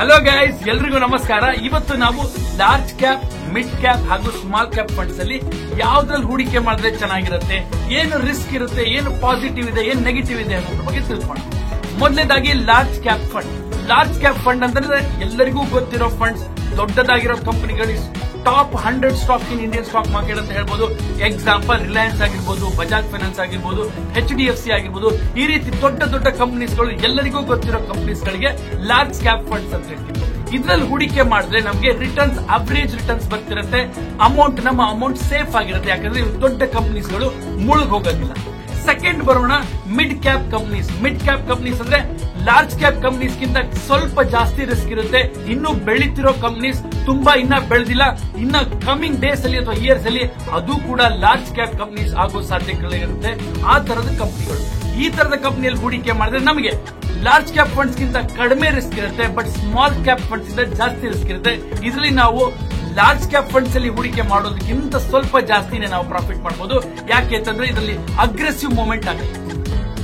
Hello guys, ಎಲ್ರಿಗೂ ನಮಸ್ಕಾರ. ಇವತ್ತು ನಾವು ಲಾರ್ಜ್ ಕ್ಯಾಪ್, ಮಿಡ್ ಕ್ಯಾಪ್ ಹಾಗೂ ಸ್ಮಾಲ್ ಕ್ಯಾಪ್ ಫಂಡ್ಸ್ ಅಲ್ಲಿ ಯಾವ್ದ್ರಲ್ಲಿ ಹೂಡಿಕೆ ಮಾಡಿದ್ರೆ ಚೆನ್ನಾಗಿರುತ್ತೆ, ಏನು ರಿಸ್ಕ್ ಇರುತ್ತೆ, ಏನು ಪಾಸಿಟಿವ್ ಇದೆ, ಏನು ನೆಗೆಟಿವ್ ಇದೆ ಅನ್ನೋದ್ರ ಬಗ್ಗೆ ತಿಳ್ಕೊಳ್ಳೋಣ. ಮೊದಲನೇದಾಗಿ large cap fund. Large cap fund ಅಂತಂದ್ರೆ ಎಲ್ಲರಿಗೂ ಗೊತ್ತಿರೋ ಫಂಡ್ಸ್, ದೊಡ್ಡದಾಗಿರೋ ಕಂಪನಿಗಳು, top 100 stock in Indian stock market ಅಂತ ಹೇಳ್ಬೋದು. ಎಕ್ಸಾಂಪಲ್ ರಿಲಯನ್ಸ್ ಆಗಿರ್ಬೋದು, ಬಜಾಜ್ ಫೈನಾನ್ಸ್ ಆಗಿರ್ಬೋದು, HDFC ಆಗಿರ್ಬೋದು. ಈ ರೀತಿ ದೊಡ್ಡ ದೊಡ್ಡ ಕಂಪನೀಸ್ಗಳು, ಎಲ್ಲರಿಗೂ ಗೊತ್ತಿರೋ ಕಂಪನೀಸ್ಗಳಿಗೆ ಲಾರ್ಜ್ ಕ್ಯಾಪ್ ಫಂಡ್ಸ್ ಅಂತ ಹೇಳ್ತೀವಿ. ಇದ್ರಲ್ಲಿ ಹೂಡಿಕೆ ಮಾಡಿದ್ರೆ ನಮಗೆ ರಿಟರ್ನ್ಸ್, ಅವರೇಜ್ ರಿಟರ್ನ್ಸ್ ಬರ್ತಿರುತ್ತೆ. ನಮ್ಮ ಅಮೌಂಟ್ ಸೇಫ್ ಆಗಿರುತ್ತೆ, ಯಾಕಂದ್ರೆ ಇವು ದೊಡ್ಡ ಕಂಪನೀಸ್ಗಳು ಮುಳುಗ್ ಹೋಗೋದಿಲ್ಲ. ಸೆಕೆಂಡ್ ಬರೋಣ, mid cap companies. Mid cap companies ಅಂದ್ರೆ ಲಾರ್ಜ್ ಕ್ಯಾಪ್ ಕಂಪನೀಸ್ ಗಿಂತ ಸ್ವಲ್ಪ ಜಾಸ್ತಿ ರಿಸ್ಕ್ ಇರುತ್ತೆ. ಇನ್ನು ಬೆಳೀತಿರೋ ಕಂಪನೀಸ್, ತುಂಬಾ ಇನ್ನ ಬೆಳೆದಿಲ್ಲ, ಇನ್ನ ಕಮಿಂಗ್ ಡೇಸ್ ಅಲ್ಲಿ ಅಥವಾ ಇಯರ್ಸ್ ಅಲ್ಲಿ ಅದು ಕೂಡ ಲಾರ್ಜ್ ಕ್ಯಾಪ್ ಕಂಪನೀಸ್ ಆಗೋ ಸಾಧ್ಯತೆಗಳಿರುತ್ತೆ. ಆ ತರದ ಕಂಪನಿಗಳು, ಈ ತರದ ಕಂಪನಿಯಲ್ಲಿ ಹೂಡಿಕೆ ಮಾಡಿದ್ರೆ ನಮಗೆ ಲಾರ್ಜ್ ಕ್ಯಾಪ್ ಫಂಡ್ಸ್ ಗಿಂತ ಕಡಿಮೆ ರಿಸ್ಕ್ ಇರುತ್ತೆ, ಬಟ್ ಸ್ಮಾಲ್ ಕ್ಯಾಪ್ ಫಂಡ್ಸ್ ಇಂದ ಜಾಸ್ತಿ ರಿಸ್ಕ್ ಇರುತ್ತೆ. ಇದರಲ್ಲಿ ನಾವು ಲಾರ್ಜ್ ಕ್ಯಾಪ್ ಫಂಡ್ಸ್ ಅಲ್ಲಿ ಹೂಡಿಕೆ ಮಾಡೋದಕ್ಕಿಂತ ಸ್ವಲ್ಪ ಜಾಸ್ತಿನೇ ನಾವು ಪ್ರಾಫಿಟ್ ಮಾಡಬಹುದು. ಯಾಕೆ ಅಂತಂದ್ರೆ ಇದರಲ್ಲಿ ಅಗ್ರೆಸಿವ್ ಮೂವ್ಮೆಂಟ್ ಆಗುತ್ತೆ.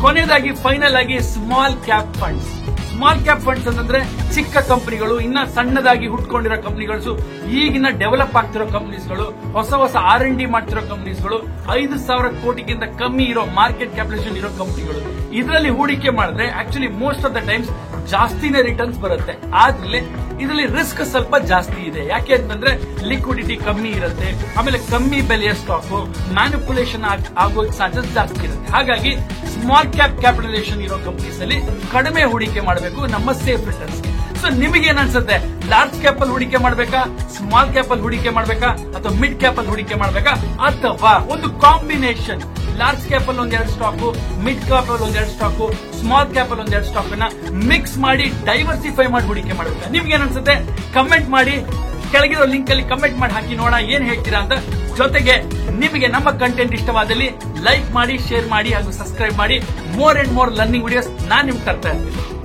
ಕೊನೆಯದಾಗಿ ಫೈನಲ್ ಆಗಿ small cap funds. Small cap funds ಅಂತಂದ್ರೆ ಚಿಕ್ಕ ಕಂಪನಿಗಳು, ಇನ್ನ ಸಣ್ಣದಾಗಿ ಹುಟ್ಕೊಂಡಿರೋ ಕಂಪನಿಗಳು, ಈಗಿನ ಡೆವಲಪ್ ಆಗ್ತಿರೋ ಕಂಪನೀಸ್ಗಳು, ಹೊಸ R&D ಮಾಡ್ತಿರೋ ಕಂಪನೀಸ್ಗಳು, 5,000 ಕೋಟಿಗಿಂತ ಕಮ್ಮಿ ಇರೋ ಮಾರ್ಕೆಟ್ ಕ್ಯಾಪಿಟಲೈಸೇಷನ್ ಇರೋ ಕಂಪನಿಗಳು. ಇದರಲ್ಲಿ ಹೂಡಿಕೆ ಮಾಡಿದ್ರೆ actually most of the times ಜಾಸ್ತಿನೇ ರಿಟರ್ನ್ಸ್ ಬರುತ್ತೆ. ಆದ್ರೆ ಇದರಲ್ಲಿ ರಿಸ್ಕ್ ಸ್ವಲ್ಪ ಜಾಸ್ತಿ ಇದೆ. ಯಾಕೆ ಅಂತಂದ್ರೆ ಲಿಕ್ವಿಡಿಟಿ ಕಮ್ಮಿ ಇರುತ್ತೆ, ಆಮೇಲೆ ಕಮ್ಮಿ ಬೆಲೆಯ ಸ್ಟಾಕ್, ಮ್ಯಾನಿಪುಲೇಷನ್ ಆಗೋ ಚಾನ್ಸಸ್ ಜಾಸ್ತಿ ಇರುತ್ತೆ. ಹಾಗಾಗಿ ಸ್ಮಾಲ್ ಕ್ಯಾಪ್ ಕ್ಯಾಪಿಟಲೈಸೇಷನ್ ಇರೋ ಕಂಪನೀಸ್ ಅಲ್ಲಿ ಕಡಿಮೆ ಹೂಡಿಕೆ ಮಾಡಬೇಕು ನಮ್ಮ ಸೇಫ್ ರಿಟರ್ನ್ಸ್. ಸೊ ನಿಮಗೆ ಏನ್ ಅನ್ಸುತ್ತೆ, ಲಾರ್ಜ್ ಕ್ಯಾಪ್ ಅಲ್ಲಿ ಹೂಡಿಕೆ ಮಾಡಬೇಕಾ, ಸ್ಮಾಲ್ ಕ್ಯಾಪ್ ಅಲ್ಲಿ ಹೂಡಿಕೆ ಮಾಡಬೇಕಾ, ಅಥವಾ ಮಿಡ್ ಕ್ಯಾಪ್ ಅಲ್ಲಿ ಹೂಡಿಕೆ ಮಾಡಬೇಕಾ, ಅಥವಾ ಒಂದು ಕಾಂಬಿನೇಷನ್ ಲಾರ್ಜ್ ಕ್ಯಾಪ್ ಅಲ್ಲಿ ಒಂದೆರಡು ಸ್ಟಾಕ್, ಮಿಡ್ ಕ್ಯಾಪ್ ಅಲ್ಲಿ ಒಂದೆರಡು ಸ್ಟಾಕ್, ಸ್ಮಾಲ್ ಕ್ಯಾಪ್ ಅಲ್ಲಿ ಒಂದೆರಡು ಸ್ಟಾಕ್ ಅನ್ನ ಮಿಕ್ಸ್ ಮಾಡಿ ಡೈವರ್ಸಿಫೈ ಮಾಡಿ ಹೂಡಿಕೆ ಮಾಡಬೇಕಾ? ನಿಮ್ಗೆ ಏನ್ ಅನ್ಸುತ್ತೆ ಕಮೆಂಟ್ ಮಾಡಿ, ಕೆಳಗಿರೋ ಲಿಂಕ್ ಅಲ್ಲಿ ಕಮೆಂಟ್ ಮಾಡಿ ಹಾಕಿ ನೋಡೋಣ ಏನ್ ಹೇಳ್ತೀರಾ ಅಂತ. ಜೊತೆಗೆ ನಿಮಗೆ ನಮ್ಮ ಕಂಟೆಂಟ್ ಇಷ್ಟವಾದಲ್ಲಿ ಲೈಕ್ ಮಾಡಿ, ಶೇರ್ ಮಾಡಿ ಹಾಗೂ ಸಬ್ಸ್ಕ್ರೈಬ್ ಮಾಡಿ. More and more learning videos ನಾನ್ ನಿಮ್ಗೆ ತರ್ತಾ ಇರ್ತೀನಿ.